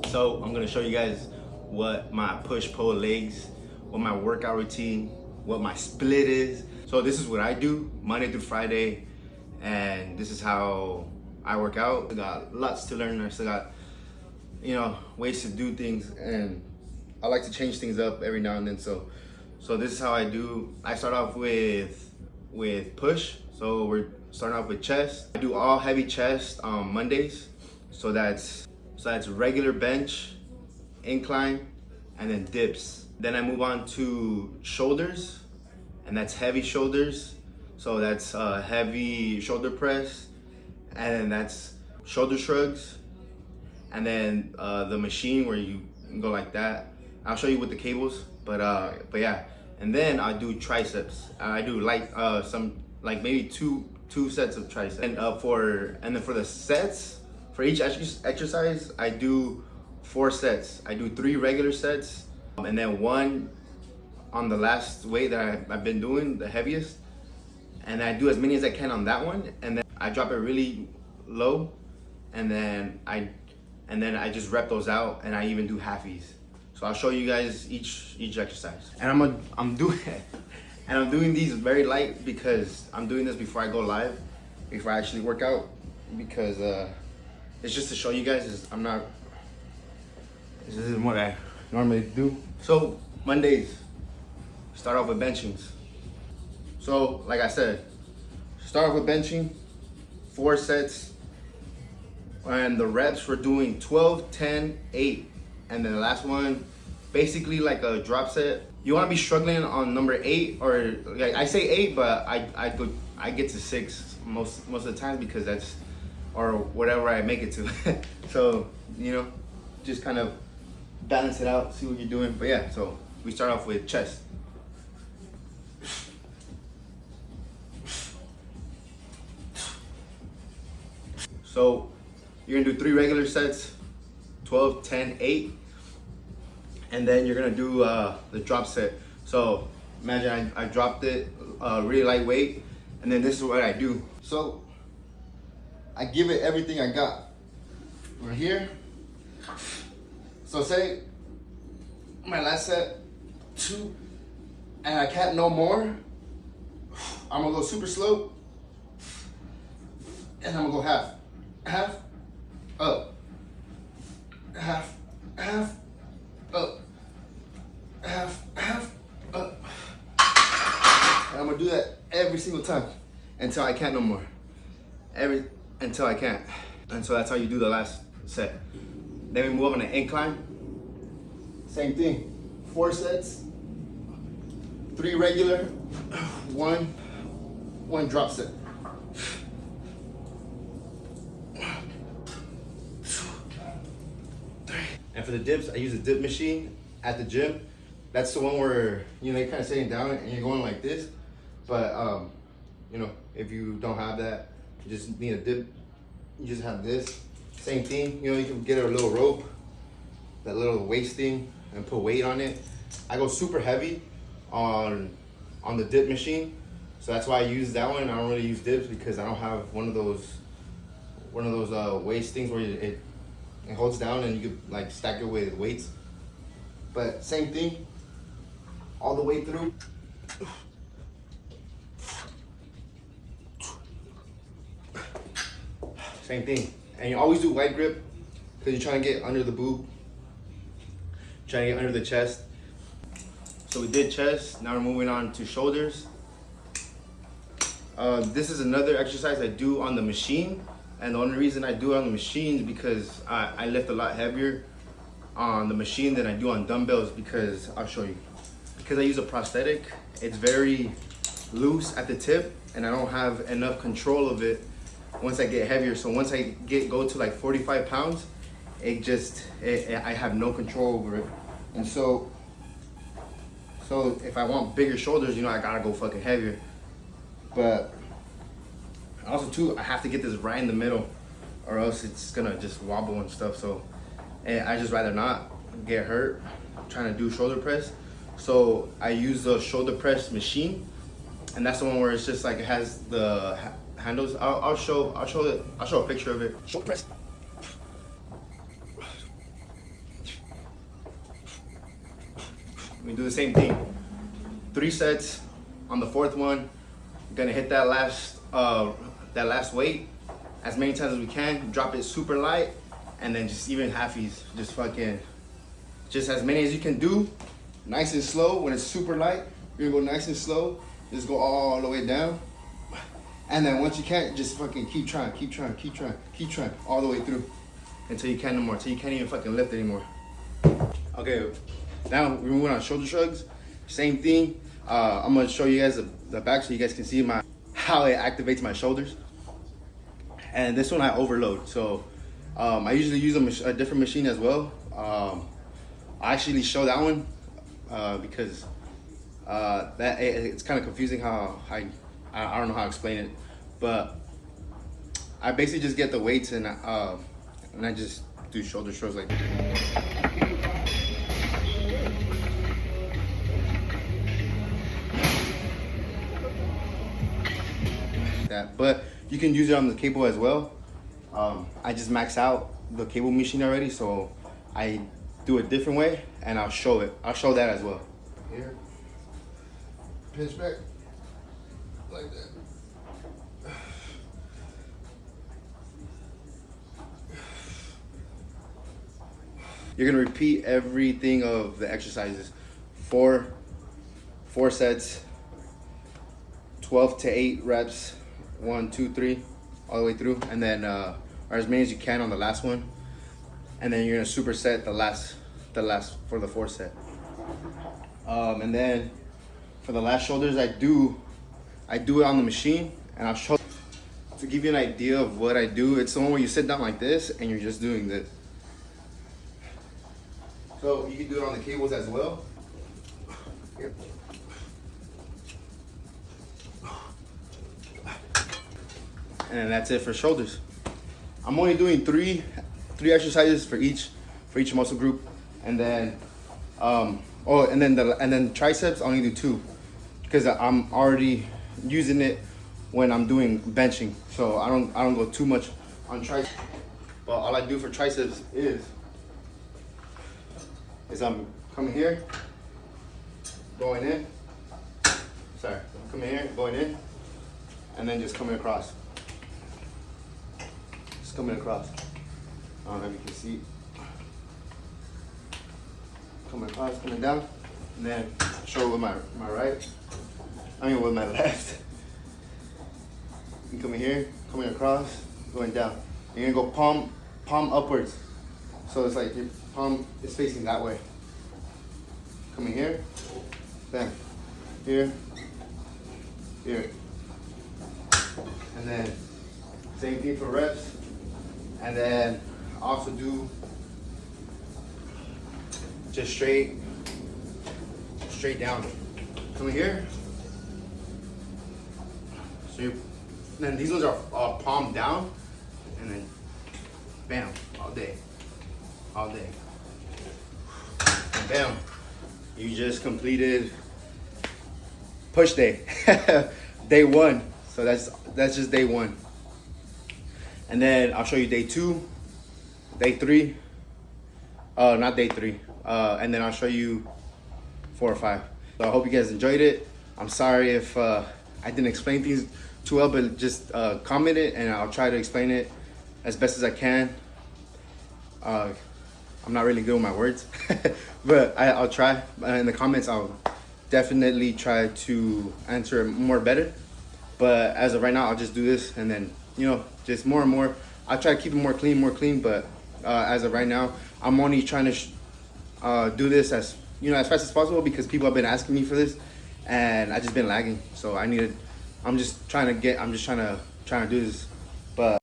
So I'm gonna show you guys what my push-pull legs, what my workout routine, what my split is. So this is what I do Monday through Friday, and this is how I work out. I got lots to learn. I still got, ways to do things, and I like to change things up every now and then. So this is how I do. I start off with push. So we're starting off with chest. I do all heavy chest on Mondays. So that's regular bench, incline, and then dips. Then I move on to shoulders, and that's heavy shoulders. So that's heavy shoulder press, and then that's shoulder shrugs, and then the machine where you go like that. I'll show you with the cables, but yeah. And then I do triceps. I do maybe two sets of triceps. And then for the sets, for each exercise, I do 4 sets. I do 3 regular sets, and then 1 on the last weight that I've been doing, the heaviest. And I do as many as I can on that one, and then I drop it really low, and then I just rep those out, and I even do halfies. So I'll show you guys each exercise. And I'm doing these very light because I'm doing this before I go live, before I actually work out, because it's just to show you guys. This isn't what I normally do. So Mondays, start off with benchings. So like I said, start off with benching, 4 sets, and the reps we're doing 12, 10, 8. And then the last one, basically like a drop set. You want to be struggling on number 8, or like I say 8, but I get to 6 most of the time, because that's, or whatever I make it to. So just kind of balance it out, see what you're doing. But yeah, so we start off with chest. So you're gonna do 3 regular sets, 12, 10, 8, and then you're gonna do the drop set. So imagine I dropped it really lightweight, and then this is what I do. So I give it everything I got. We're here. So say my last set, 2, and I can't no more. I'm gonna go super slow, and I'm gonna go half, up, half, up, half, up. And I'm gonna do that every single time until I can't no more. Until I can't. And so that's how you do the last set. Then we move on to incline. Same thing. 4 sets, 3 regular, 1 drop set. And for the dips, I use a dip machine at the gym. That's the one where you're kind of sitting down and you're going like this. But if you don't have that, you just need a dip. You just have this. Same thing. You can get a little rope, that little waist thing, and put weight on it. I go super heavy on the dip machine, so that's why I use that one. I don't really use dips because I don't have one of those waist things where it holds down and you could like stack it with weights. But same thing, all the way through. Same thing. And you always do wide grip because you're trying to get under the boob, trying to get under the chest. So we did chest, now we're moving on to shoulders. This is another exercise I do on the machine. And the only reason I do it on the machine is because I lift a lot heavier on the machine than I do on dumbbells, because I'll show you. Because I use a prosthetic, it's very loose at the tip and I don't have enough control of it once I get heavier. So once I go to like 45 pounds, I have no control over it. And so if I want bigger shoulders, I gotta go fucking heavier. But also too, I have to get this right in the middle or else it's gonna just wobble and stuff. So I just rather not get hurt trying to do shoulder press. So I use the shoulder press machine, and that's the one where it's just like it has the handles. I'll show a picture of it. Shoulder press. we do the same thing. 3 sets. On the 4th one, we're gonna hit that last weight as many times as we can. Drop it super light, and then just even halfies. Just as many as you can do. Nice and slow. When it's super light, you're gonna go nice and slow. Just go all the way down. And then once you can't, just fucking keep trying, all the way through until you can't no more, until you can't even fucking lift anymore. Okay, now we're moving on shoulder shrugs. Same thing. I'm gonna show you guys the back so you guys can see how it activates my shoulders. And this one I overload. So I usually use a different machine as well. I actually show that one because it's kind of confusing how I don't know how to explain it, but I basically just get the weights and I just do shoulder shrugs like that. But you can use it on the cable as well. I just max out the cable machine already, so I do a different way, and I'll show it. I'll show that as well. Here, pinch back. Like that. You're gonna repeat everything of the exercises. Four sets, 12 to 8 reps, 1, 2, 3, all the way through, and then or as many as you can on the last one, and then you're gonna superset the last for the 4th set. And then for the last shoulders, I do it on the machine, and I'll show to give you an idea of what I do. It's the one where you sit down like this and you're just doing this. So you can do it on the cables as well. Yep. And then that's it for shoulders. I'm only doing three exercises for each muscle group, and then and then triceps I only do 2 because I'm already using it when I'm doing benching, so I don't go too much on triceps. But all I do for triceps is I'm coming here, going in. Sorry, I'm coming here, going in, and then just coming across. Just coming across. I don't know if you can see. Coming across, coming down, and then show with my right. With my left. You coming here, coming across, going down. You're gonna go palm upwards. So it's like your palm is facing that way. Coming here, then here, here. And then same thing for reps. And then also do just straight down. Coming here. So then these ones are palm down, and then bam, all day. And bam, you just completed push day, day 1. So that's just day 1. And then I'll show you day 2, day 3. Not day 3. And then I'll show you 4 or 5. So I hope you guys enjoyed it. I'm sorry if I didn't explain things too well, but just comment it and I'll try to explain it as best as I can. I'm not really good with my words, but I'll try. In the comments, I'll definitely try to answer it more better. But as of right now, I'll just do this, and then, just more and more. I'll try to keep it more clean, but as of right now, I'm only trying to do this as fast as possible because people have been asking me for this, and I just been lagging. So I'm just trying to do this. But